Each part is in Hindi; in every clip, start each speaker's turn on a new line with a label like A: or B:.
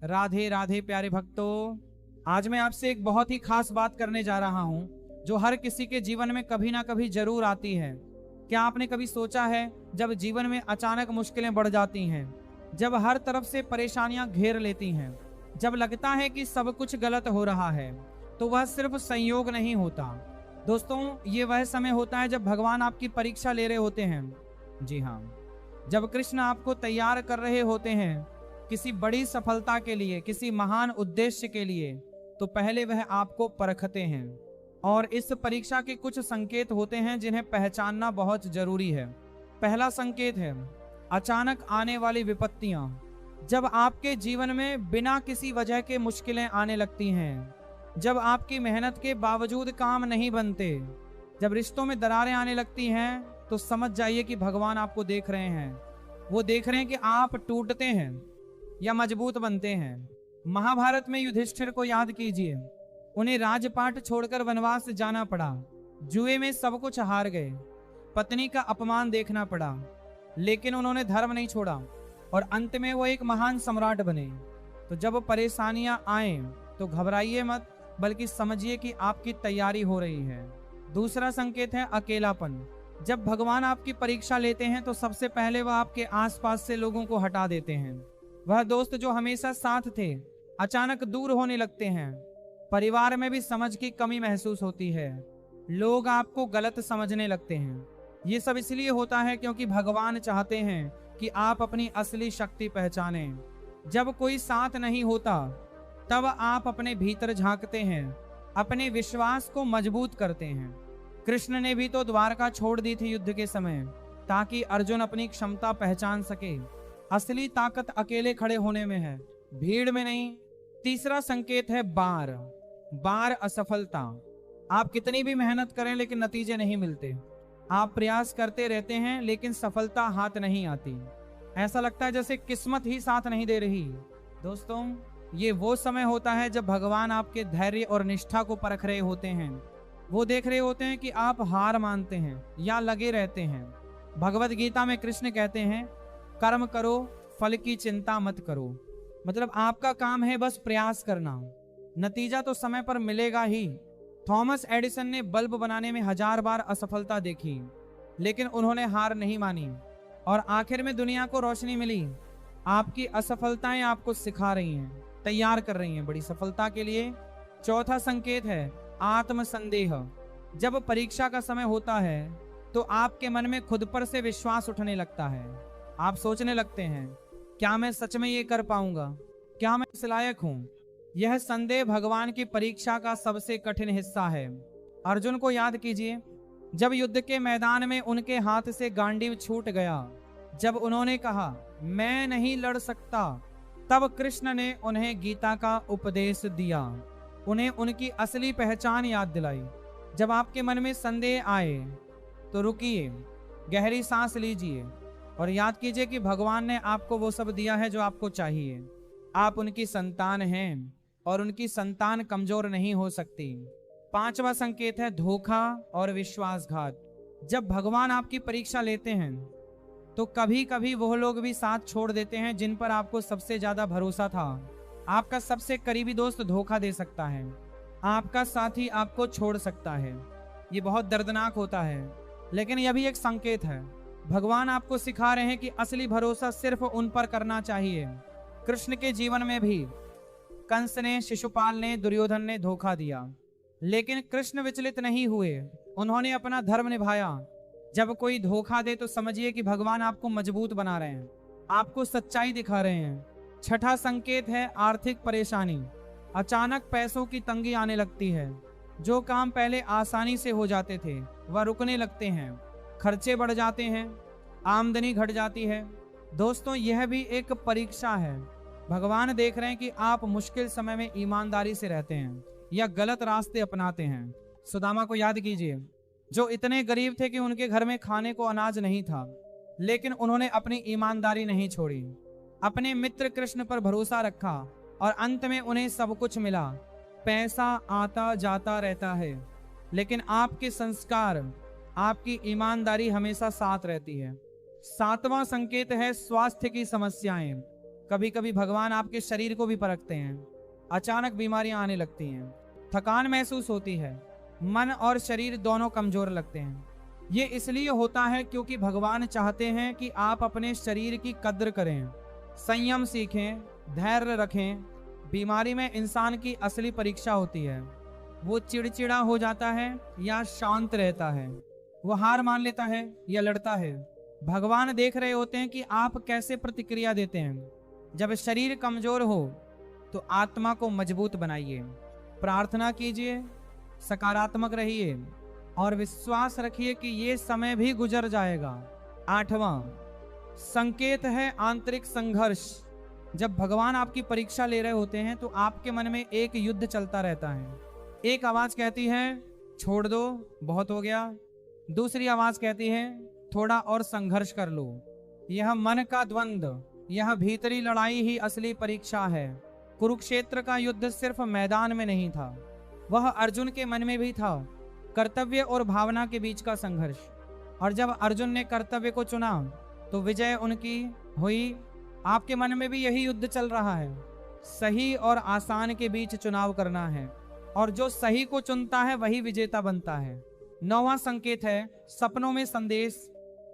A: राधे राधे प्यारे भक्तों, आज मैं आपसे एक बहुत ही खास बात करने जा रहा हूं जो हर किसी के जीवन में कभी ना कभी जरूर आती है। क्या आपने कभी सोचा है जब जीवन में अचानक मुश्किलें बढ़ जाती हैं, जब हर तरफ से परेशानियां घेर लेती हैं, जब लगता है कि सब कुछ गलत हो रहा है, तो वह सिर्फ संयोग नहीं होता दोस्तों, ये वह समय होता है जब भगवान आपकी परीक्षा ले रहे होते हैं। जी हाँ, जब कृष्ण आपको तैयार कर रहे होते हैं किसी बड़ी सफलता के लिए, किसी महान उद्देश्य के लिए, तो पहले वह आपको परखते हैं। और इस परीक्षा के कुछ संकेत होते हैं जिन्हें पहचानना बहुत जरूरी है। पहला संकेत है अचानक आने वाली विपत्तियां। जब आपके जीवन में बिना किसी वजह के मुश्किलें आने लगती हैं, जब आपकी मेहनत के बावजूद काम नहीं बनते, जब रिश्तों में दरारें आने लगती हैं, तो समझ जाइए कि भगवान आपको देख रहे हैं। वो देख रहे हैं कि आप टूटते हैं या मजबूत बनते हैं। महाभारत में युधिष्ठिर को याद कीजिए, उन्हें राजपाट छोड़कर वनवास जाना पड़ा, जुए में सब कुछ हार गए, पत्नी का अपमान देखना पड़ा, लेकिन उन्होंने धर्म नहीं छोड़ा और अंत में वो एक महान सम्राट बने। तो जब परेशानियां आए तो घबराइए मत, बल्कि समझिए कि आपकी तैयारी हो रही है। दूसरा संकेत है अकेलापन। जब भगवान आपकी परीक्षा लेते हैं तो सबसे पहले वह आपके आसपास से लोगों को हटा देते हैं। वह दोस्त जो हमेशा साथ थे अचानक दूर होने लगते हैं। परिवार में भी समझ की कमी महसूस होती है। लोग आपको गलत समझने लगते हैं। ये सब इसलिए होता है क्योंकि भगवान चाहते हैं कि आप अपनी असली शक्ति पहचानें। जब कोई साथ नहीं होता तब आप अपने भीतर झांकते हैं, अपने विश्वास को मजबूत करते हैं। कृष्ण ने भी तो द्वारका छोड़ दी थी युद्ध के समय, ताकि अर्जुन अपनी क्षमता पहचान सके। असली ताकत अकेले खड़े होने में है, भीड़ में नहीं। तीसरा संकेत है बार असफलता। आप कितनी भी मेहनत करें लेकिन नतीजे नहीं मिलते। आप प्रयास करते रहते हैं लेकिन सफलता हाथ नहीं आती। ऐसा लगता है जैसे किस्मत ही साथ नहीं दे रही। दोस्तों, ये वो समय होता है जब भगवान आपके धैर्य और निष्ठा को परख रहे होते हैं। वो देख रहे होते हैं कि आप हार मानते हैं या लगे रहते हैं। भगवत गीता में कृष्ण कहते हैं, कर्म करो, फल की चिंता मत करो। मतलब आपका काम है बस प्रयास करना, नतीजा तो समय पर मिलेगा ही। थॉमस एडिसन ने बल्ब बनाने में 1000 बार असफलता देखी, लेकिन उन्होंने हार नहीं मानी और आखिर में दुनिया को रोशनी मिली। आपकी असफलताएं आपको सिखा रही हैं, तैयार कर रही हैं बड़ी सफलता के लिए। चौथा संकेत है आत्मसंदेह। जब परीक्षा का समय होता है तो आपके मन में खुद पर से विश्वास उठने लगता है। आप सोचने लगते हैं, क्या मैं सच में ये कर पाऊंगा? क्या मैं इस लायक हूं? यह संदेह भगवान की परीक्षा का सबसे कठिन हिस्सा है। अर्जुन को याद कीजिए, जब युद्ध के मैदान में उनके हाथ से गांडीव छूट गया, जब उन्होंने कहा मैं नहीं लड़ सकता, तब कृष्ण ने उन्हें गीता का उपदेश दिया, उन्हें उनकी असली पहचान याद दिलाई। जब आपके मन में संदेह आए तो रुकिए, गहरी सांस लीजिए और याद कीजिए कि भगवान ने आपको वो सब दिया है जो आपको चाहिए। आप उनकी संतान हैं और उनकी संतान कमजोर नहीं हो सकती। पांचवा संकेत है धोखा और विश्वासघात। जब भगवान आपकी परीक्षा लेते हैं तो कभी कभी वो लोग भी साथ छोड़ देते हैं जिन पर आपको सबसे ज्यादा भरोसा था। आपका सबसे करीबी दोस्त धोखा दे सकता है, आपका साथी आपको छोड़ सकता है। ये बहुत दर्दनाक होता है, लेकिन यह भी एक संकेत है। भगवान आपको सिखा रहे हैं कि असली भरोसा सिर्फ उन पर करना चाहिए। कृष्ण के जीवन में भी कंस ने, शिशुपाल ने, दुर्योधन ने धोखा दिया, लेकिन कृष्ण विचलित नहीं हुए। उन्होंने अपना धर्म निभाया। जब कोई धोखा दे तो समझिए कि भगवान आपको मजबूत बना रहे हैं, आपको सच्चाई दिखा रहे हैं। छठा संकेत है आर्थिक परेशानी। अचानक पैसों की तंगी आने लगती है। जो काम पहले आसानी से हो जाते थे वह रुकने लगते हैं, खर्चे बढ़ जाते हैं, आमदनी घट जाती है। दोस्तों, यह भी एक परीक्षा है। भगवान देख रहे हैं कि आप मुश्किल समय में ईमानदारी से रहते हैं या गलत रास्ते अपनाते हैं। सुदामा को याद कीजिए, जो इतने गरीब थे कि उनके घर में खाने को अनाज नहीं था, लेकिन उन्होंने अपनी ईमानदारी नहीं छोड़ी। अपने मित्र कृष्ण पर भरोसा रखा और अंत में उन्हें सब कुछ मिला। पैसा आता जाता रहता है, लेकिन आपके संस्कार, आपकी ईमानदारी हमेशा साथ रहती है। सातवां संकेत है स्वास्थ्य की समस्याएं। कभी कभी भगवान आपके शरीर को भी परखते हैं। अचानक बीमारियां आने लगती हैं, थकान महसूस होती है, मन और शरीर दोनों कमजोर लगते हैं। ये इसलिए होता है क्योंकि भगवान चाहते हैं कि आप अपने शरीर की कद्र करें, संयम सीखें, धैर्य रखें। बीमारी में इंसान की असली परीक्षा होती है। वो चिड़चिड़ा हो जाता है या शांत रहता है, वो हार मान लेता है या लड़ता है। भगवान देख रहे होते हैं कि आप कैसे प्रतिक्रिया देते हैं। जब शरीर कमजोर हो तो आत्मा को मजबूत बनाइए, प्रार्थना कीजिए, सकारात्मक रहिए और विश्वास रखिए कि ये समय भी गुजर जाएगा। 8वां संकेत है आंतरिक संघर्ष। जब भगवान आपकी परीक्षा ले रहे होते हैं तो आपके मन में एक युद्ध चलता रहता है। एक आवाज कहती है छोड़ दो, बहुत हो गया। दूसरी आवाज कहती है थोड़ा और संघर्ष कर लो। यह मन का द्वंद्व, यह भीतरी लड़ाई ही असली परीक्षा है। कुरुक्षेत्र का युद्ध सिर्फ मैदान में नहीं था, वह अर्जुन के मन में भी था। कर्तव्य और भावना के बीच का संघर्ष। और जब अर्जुन ने कर्तव्य को चुना तो विजय उनकी हुई। आपके मन में भी यही युद्ध चल रहा है। सही और आसान के बीच चुनाव करना है और जो सही को चुनता है वही विजेता बनता है। 9वां संकेत है सपनों में संदेश।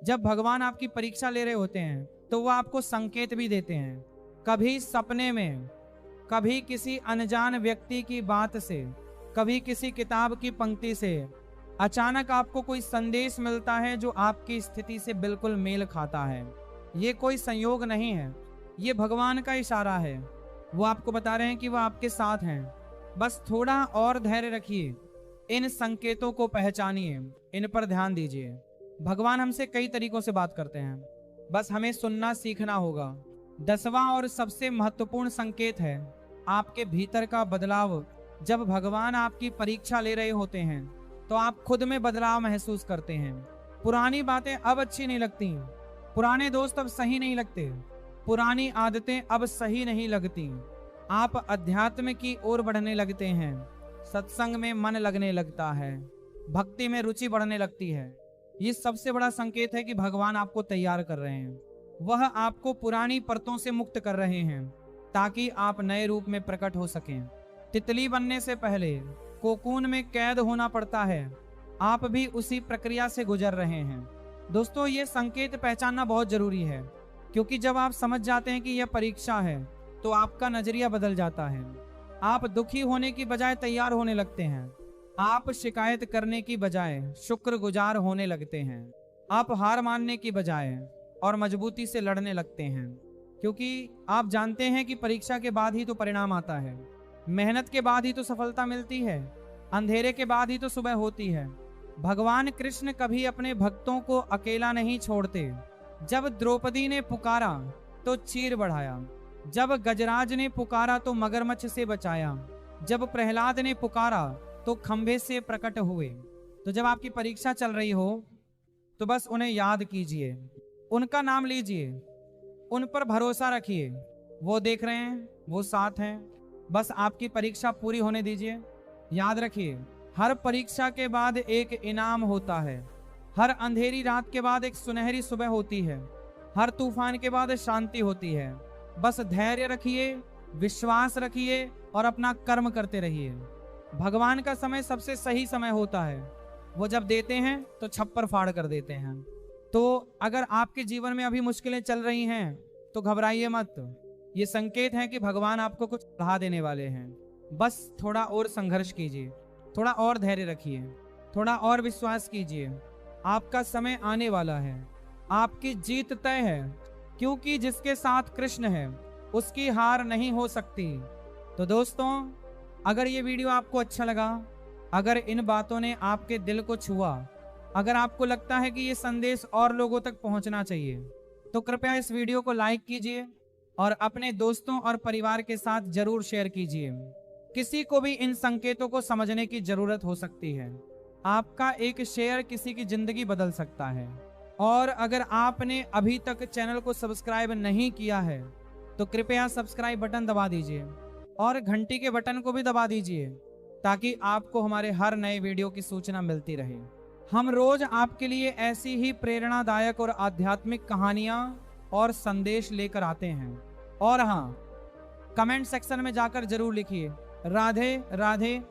A: जब भगवान आपकी परीक्षा ले रहे होते हैं तो वह आपको संकेत भी देते हैं। कभी सपने में, कभी किसी अनजान व्यक्ति की बात से, कभी किसी किताब की पंक्ति से अचानक आपको कोई संदेश मिलता है जो आपकी स्थिति से बिल्कुल मेल खाता है। ये कोई संयोग नहीं है, ये भगवान का इशारा है। वो आपको बता रहे हैं कि वो आपके साथ हैं। बस थोड़ा और धैर्य रखिए, इन संकेतों को पहचानिए, इन पर ध्यान दीजिए। भगवान हमसे कई तरीकों से बात करते हैं, बस हमें सुनना सीखना होगा। 10वां और सबसे महत्वपूर्ण संकेत है आपके भीतर का बदलाव। जब भगवान आपकी परीक्षा ले रहे होते हैं तो आप खुद में बदलाव महसूस करते हैं। पुरानी बातें अब अच्छी नहीं लगती, पुराने दोस्त अब सही नहीं लगते, पुरानी आदतें अब सही नहीं लगती। आप अध्यात्म की ओर बढ़ने लगते हैं, सत्संग में मन लगने लगता है, भक्ति में रुचि बढ़ने लगती है। ये सबसे बड़ा संकेत है कि भगवान आपको तैयार कर रहे हैं। वह आपको पुरानी परतों से मुक्त कर रहे हैं ताकि आप नए रूप में प्रकट हो सकें। तितली बनने से पहले कोकून में कैद होना पड़ता है, आप भी उसी प्रक्रिया से गुजर रहे हैं। दोस्तों, ये संकेत पहचानना बहुत जरूरी है क्योंकि जब आप समझ जाते हैं कि यह परीक्षा है तो आपका नजरिया बदल जाता है। आप दुखी होने की बजाय तैयार होने लगते हैं, आप शिकायत करने की बजाय शुक्रगुजार होने लगते हैं, आप हार मानने की बजाय और मजबूती से लड़ने लगते हैं क्योंकि आप जानते हैं कि परीक्षा के बाद ही तो परिणाम आता है, मेहनत के बाद ही तो सफलता मिलती है, अंधेरे के बाद ही तो सुबह होती है। भगवान कृष्ण कभी अपने भक्तों को अकेला नहीं छोड़ते। जब द्रौपदी ने पुकारा तो चीर बढ़ाया, जब गजराज ने पुकारा तो मगरमच्छ से बचाया, जब प्रहलाद ने पुकारा तो खंभे से प्रकट हुए। तो जब आपकी परीक्षा चल रही हो तो बस उन्हें याद कीजिए, उनका नाम लीजिए, उन पर भरोसा रखिए। वो देख रहे हैं, वो साथ हैं। बस आपकी परीक्षा पूरी होने दीजिए। याद रखिए, हर परीक्षा के बाद एक इनाम होता है, हर अंधेरी रात के बाद एक सुनहरी सुबह होती है, हर तूफान के बाद शांति होती है। बस धैर्य रखिए, विश्वास रखिए और अपना कर्म करते रहिए। भगवान का समय सबसे सही समय होता है। वो जब देते हैं तो छप्पर फाड़ कर देते हैं। तो अगर आपके जीवन में अभी मुश्किलें चल रही हैं तो घबराइए मत। ये संकेत है कि भगवान आपको कुछ बढ़ा देने वाले हैं। बस थोड़ा और संघर्ष कीजिए, थोड़ा और धैर्य रखिए, थोड़ा और विश्वास कीजिए। आपका समय आने वाला है, आपकी जीत तय है क्योंकि जिसके साथ कृष्ण है उसकी हार नहीं हो सकती। तो दोस्तों, अगर ये वीडियो आपको अच्छा लगा, अगर इन बातों ने आपके दिल को छुआ, अगर आपको लगता है कि ये संदेश और लोगों तक पहुंचना चाहिए तो कृपया इस वीडियो को लाइक कीजिए और अपने दोस्तों और परिवार के साथ जरूर शेयर कीजिए। किसी को भी इन संकेतों को समझने की जरूरत हो सकती है। आपका एक शेयर किसी की जिंदगी बदल सकता है। और अगर आपने अभी तक चैनल को सब्सक्राइब नहीं किया है तो कृपया सब्सक्राइब बटन दबा दीजिए और घंटी के बटन को भी दबा दीजिए ताकि आपको हमारे हर नए वीडियो की सूचना मिलती रहे। हम रोज आपके लिए ऐसी ही प्रेरणादायक और आध्यात्मिक कहानियां और संदेश लेकर आते हैं और हाँ, कमेंट सेक्शन में जाकर जरूर लिखिए राधे राधे।